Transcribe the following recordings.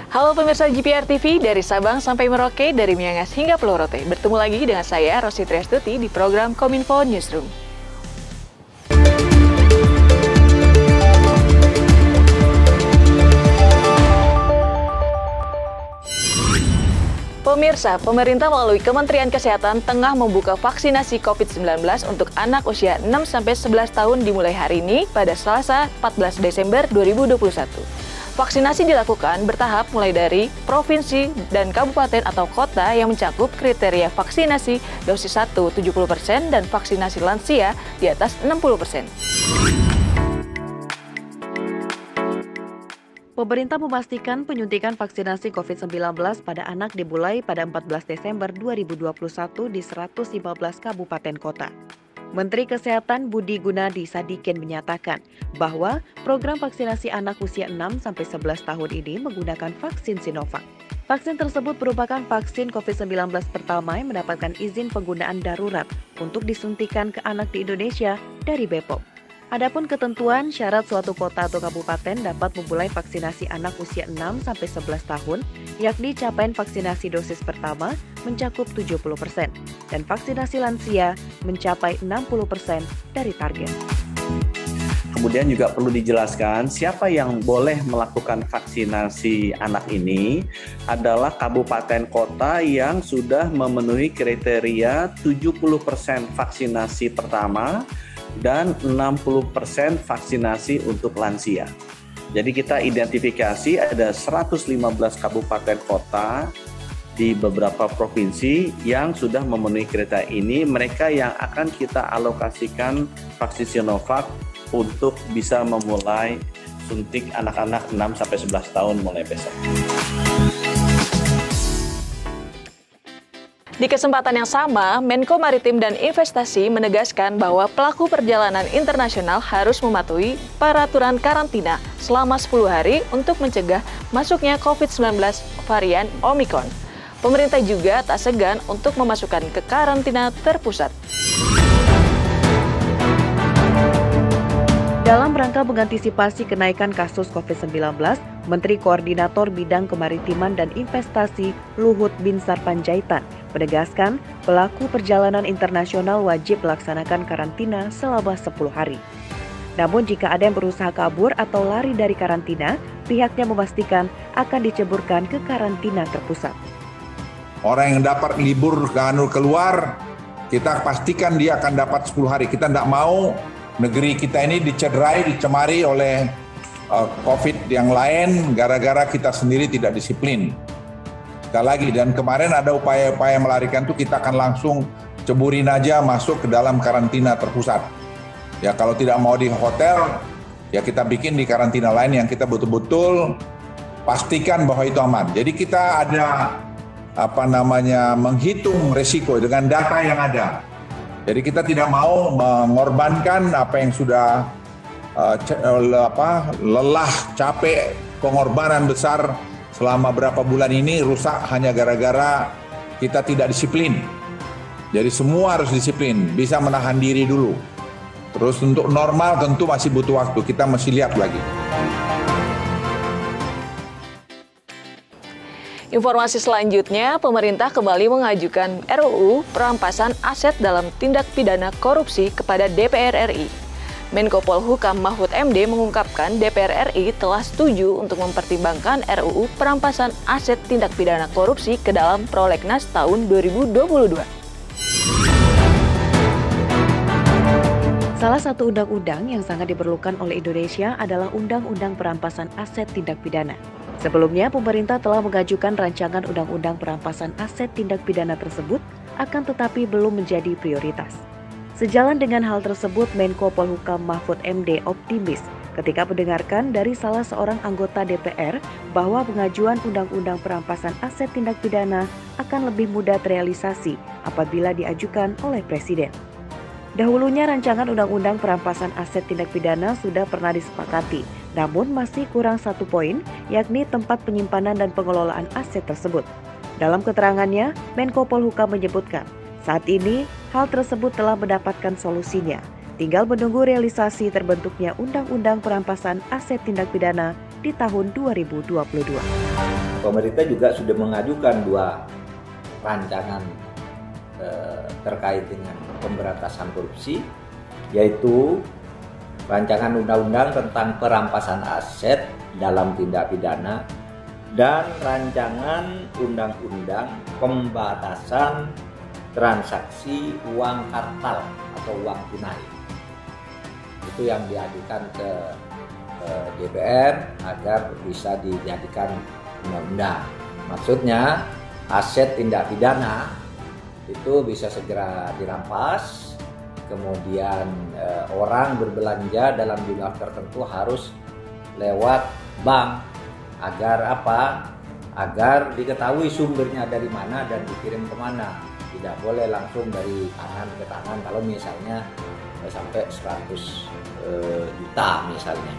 Halo pemirsa GPR TV, dari Sabang sampai Merauke, dari Miangas hingga Pulau Rote. Bertemu lagi dengan saya, Rosi Triastuti, di program Kominfo Newsroom. Pemirsa, pemerintah melalui Kementerian Kesehatan tengah membuka vaksinasi COVID-19 untuk anak usia 6-11 tahun dimulai hari ini pada Selasa 14 Desember 2021. Vaksinasi dilakukan bertahap mulai dari provinsi dan kabupaten atau kota yang mencakup kriteria vaksinasi dosis 1 70% dan vaksinasi lansia di atas 60%. Pemerintah memastikan penyuntikan vaksinasi COVID-19 pada anak dimulai pada 14 Desember 2021 di 115 kabupaten kota. Menteri Kesehatan Budi Gunadi Sadikin menyatakan bahwa program vaksinasi anak usia 6-11 tahun ini menggunakan vaksin Sinovac. Vaksin tersebut merupakan vaksin COVID-19 pertama yang mendapatkan izin penggunaan darurat untuk disuntikan ke anak di Indonesia dari BPOM. Adapun ketentuan syarat suatu kota atau kabupaten dapat memulai vaksinasi anak usia 6-11 tahun, yakni capaian vaksinasi dosis pertama mencakup 70% dan vaksinasi lansia mencapai 60% dari target. Kemudian juga perlu dijelaskan siapa yang boleh melakukan vaksinasi anak ini adalah kabupaten kota yang sudah memenuhi kriteria 70% vaksinasi pertama dan 60% vaksinasi untuk lansia. Jadi kita identifikasi ada 115 kabupaten kota di beberapa provinsi yang sudah memenuhi kriteria ini. Mereka yang akan kita alokasikan vaksin Sinovac untuk bisa memulai suntik anak-anak 6-11 tahun mulai besok. Di kesempatan yang sama, Menko Maritim dan Investasi menegaskan bahwa pelaku perjalanan internasional harus mematuhi peraturan karantina selama 10 hari untuk mencegah masuknya COVID-19 varian Omicron. Pemerintah juga tak segan untuk memasukkan ke karantina terpusat. Dalam rangka mengantisipasi kenaikan kasus COVID-19, Menteri Koordinator Bidang Kemaritiman dan Investasi Luhut Binsar Panjaitan menegaskan pelaku perjalanan internasional wajib melaksanakan karantina selama 10 hari. Namun jika ada yang berusaha kabur atau lari dari karantina, pihaknya memastikan akan diceburkan ke karantina terpusat. Orang yang dapat libur keluar, kita pastikan dia akan dapat 10 hari. Kita tidak mau negeri kita ini dicederai, dicemari oleh COVID yang lain gara-gara kita sendiri tidak disiplin. Sekali lagi, dan kemarin ada upaya-upaya melarikan itu kita akan langsung ceburin aja masuk ke dalam karantina terpusat. Ya kalau tidak mau di hotel, ya kita bikin di karantina lain yang kita betul-betul pastikan bahwa itu aman. Jadi kita ada menghitung risiko dengan data yang ada. Jadi kita tidak mau mengorbankan apa yang sudah lelah, capek, pengorbanan besar selama berapa bulan ini rusak hanya gara-gara kita tidak disiplin. Jadi semua harus disiplin, bisa menahan diri dulu. Terus untuk normal tentu masih butuh waktu, kita masih lihat lagi. Informasi selanjutnya, pemerintah kembali mengajukan RUU perampasan aset dalam tindak pidana korupsi kepada DPR RI. Menko Polhukam Mahfud MD mengungkapkan DPR RI telah setuju untuk mempertimbangkan RUU perampasan aset tindak pidana korupsi ke dalam Prolegnas tahun 2022. Salah satu undang-undang yang sangat diperlukan oleh Indonesia adalah Undang-Undang Perampasan Aset Tindak Pidana. Sebelumnya, pemerintah telah mengajukan rancangan Undang-Undang Perampasan Aset Tindak Pidana tersebut, akan tetapi belum menjadi prioritas. Sejalan dengan hal tersebut, Menko Polhukam Mahfud MD optimis ketika mendengarkan dari salah seorang anggota DPR bahwa pengajuan Undang-Undang Perampasan Aset Tindak Pidana akan lebih mudah terrealisasi apabila diajukan oleh Presiden. Dahulunya rancangan Undang-Undang Perampasan Aset Tindak Pidana sudah pernah disepakati, namun masih kurang satu poin, yakni tempat penyimpanan dan pengelolaan aset tersebut. Dalam keterangannya, Menko Polhukam menyebutkan, saat ini hal tersebut telah mendapatkan solusinya, tinggal menunggu realisasi terbentuknya Undang-Undang Perampasan Aset Tindak Pidana di di tahun 2022. Pemerintah juga sudah mengajukan 2 rancangan terkait dengan pemberantasan korupsi, yaitu rancangan undang-undang tentang perampasan aset dalam tindak pidana dan rancangan undang-undang pembatasan transaksi uang kartal atau uang tunai. Itu yang diajukan ke DPR agar bisa dijadikan undang-undang. Maksudnya aset tindak pidana itu bisa segera dirampas, kemudian orang berbelanja dalam jumlah tertentu harus lewat bank agar apa? Agar diketahui sumbernya dari mana dan dikirim kemana. Tidak boleh langsung dari tangan ke tangan kalau misalnya sampai 100 juta misalnya.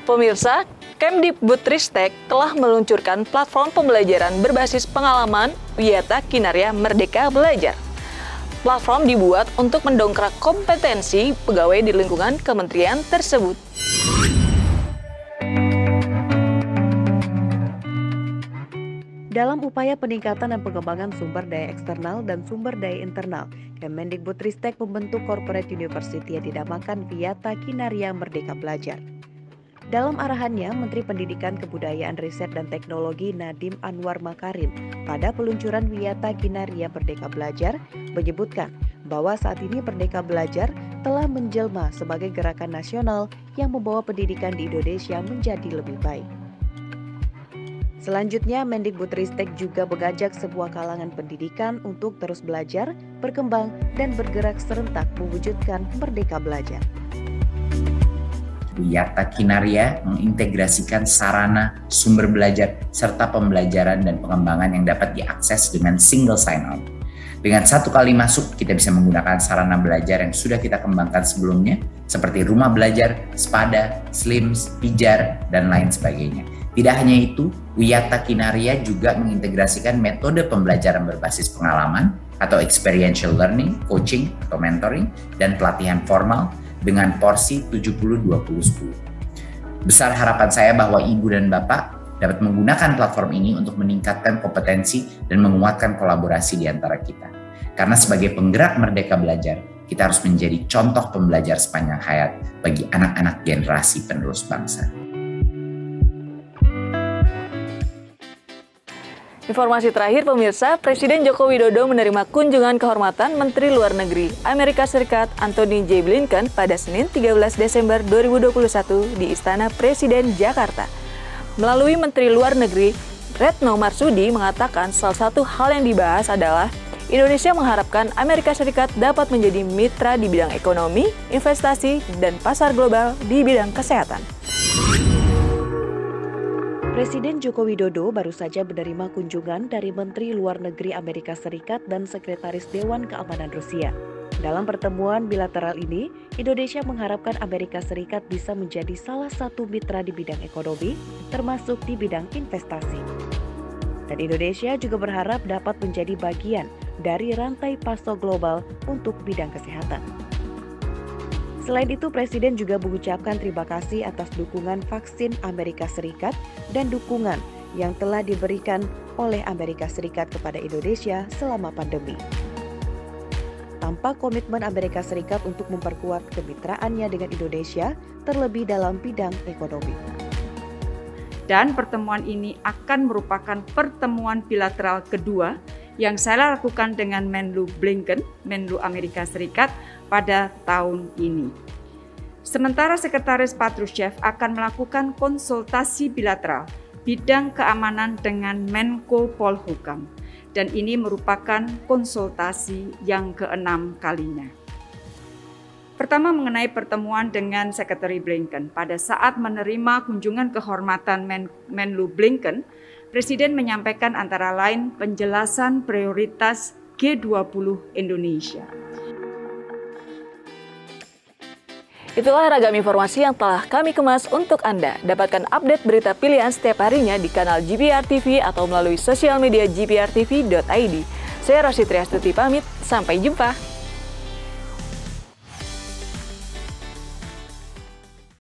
Pemirsa, Kemdikbudristek telah meluncurkan platform pembelajaran berbasis pengalaman Wiyata Kinarya Merdeka Belajar. Platform dibuat untuk mendongkrak kompetensi pegawai di lingkungan kementerian tersebut. Dalam upaya peningkatan dan pengembangan sumber daya eksternal dan sumber daya internal, Kemendikbudristek membentuk Corporate University yang dinamakan Wiyata Kinarya Merdeka Belajar. Dalam arahannya, Menteri Pendidikan Kebudayaan Riset dan Teknologi Nadiem Anwar Makarim pada peluncuran Wiyata Kinarya Merdeka Belajar menyebutkan bahwa saat ini Merdeka Belajar telah menjelma sebagai gerakan nasional yang membawa pendidikan di Indonesia menjadi lebih baik. Selanjutnya, Mendikbudristek juga mengajak sebuah kalangan pendidikan untuk terus belajar, berkembang, dan bergerak serentak mewujudkan Merdeka Belajar. Wiyata Kinarya mengintegrasikan sarana, sumber belajar, serta pembelajaran dan pengembangan yang dapat diakses dengan single sign-on. Dengan 1 kali masuk, kita bisa menggunakan sarana belajar yang sudah kita kembangkan sebelumnya, seperti rumah belajar, Spada, Slims, Pijar, dan lain sebagainya. Tidak hanya itu, Wiyata Kinarya juga mengintegrasikan metode pembelajaran berbasis pengalaman atau experiential learning, coaching atau mentoring, dan pelatihan formal dengan porsi 70-20-10. Besar harapan saya bahwa Ibu dan Bapak dapat menggunakan platform ini untuk meningkatkan kompetensi dan menguatkan kolaborasi di antara kita. Karena sebagai penggerak Merdeka Belajar, kita harus menjadi contoh pembelajar sepanjang hayat bagi anak-anak generasi penerus bangsa. Informasi terakhir pemirsa, Presiden Joko Widodo menerima kunjungan kehormatan Menteri Luar Negeri Amerika Serikat Antony J. Blinken pada Senin 13 Desember 2021 di Istana Presiden Jakarta. Melalui Menteri Luar Negeri, Retno Marsudi mengatakan salah satu hal yang dibahas adalah Indonesia mengharapkan Amerika Serikat dapat menjadi mitra di bidang ekonomi, investasi, dan pasar global di bidang kesehatan. Presiden Joko Widodo baru saja menerima kunjungan dari Menteri Luar Negeri Amerika Serikat dan Sekretaris Dewan Keamanan Rusia. Dalam pertemuan bilateral ini, Indonesia mengharapkan Amerika Serikat bisa menjadi salah satu mitra di bidang ekonomi, termasuk di bidang investasi. Dan Indonesia juga berharap dapat menjadi bagian dari rantai pasok global untuk bidang kesehatan. Selain itu, Presiden juga mengucapkan terima kasih atas dukungan vaksin Amerika Serikat dan dukungan yang telah diberikan oleh Amerika Serikat kepada Indonesia selama pandemi. Tanpa komitmen Amerika Serikat untuk memperkuat kemitraannya dengan Indonesia, terlebih dalam bidang ekonomi. Dan pertemuan ini akan merupakan pertemuan bilateral kedua yang saya lakukan dengan Menlu Blinken, Menlu Amerika Serikat, pada tahun ini. Sementara Sekretaris Patrushev akan melakukan konsultasi bilateral bidang keamanan dengan Menko Polhukam, dan ini merupakan konsultasi yang ke-6 kalinya. Pertama mengenai pertemuan dengan Sekretari Blinken. Pada saat menerima kunjungan kehormatan Menlu Blinken, Presiden menyampaikan antara lain penjelasan prioritas G20 Indonesia. Itulah ragam informasi yang telah kami kemas untuk Anda. Dapatkan update berita pilihan setiap harinya di kanal GPR TV atau melalui sosial media gprtv.id. Saya Rosi Triastuti pamit, sampai jumpa.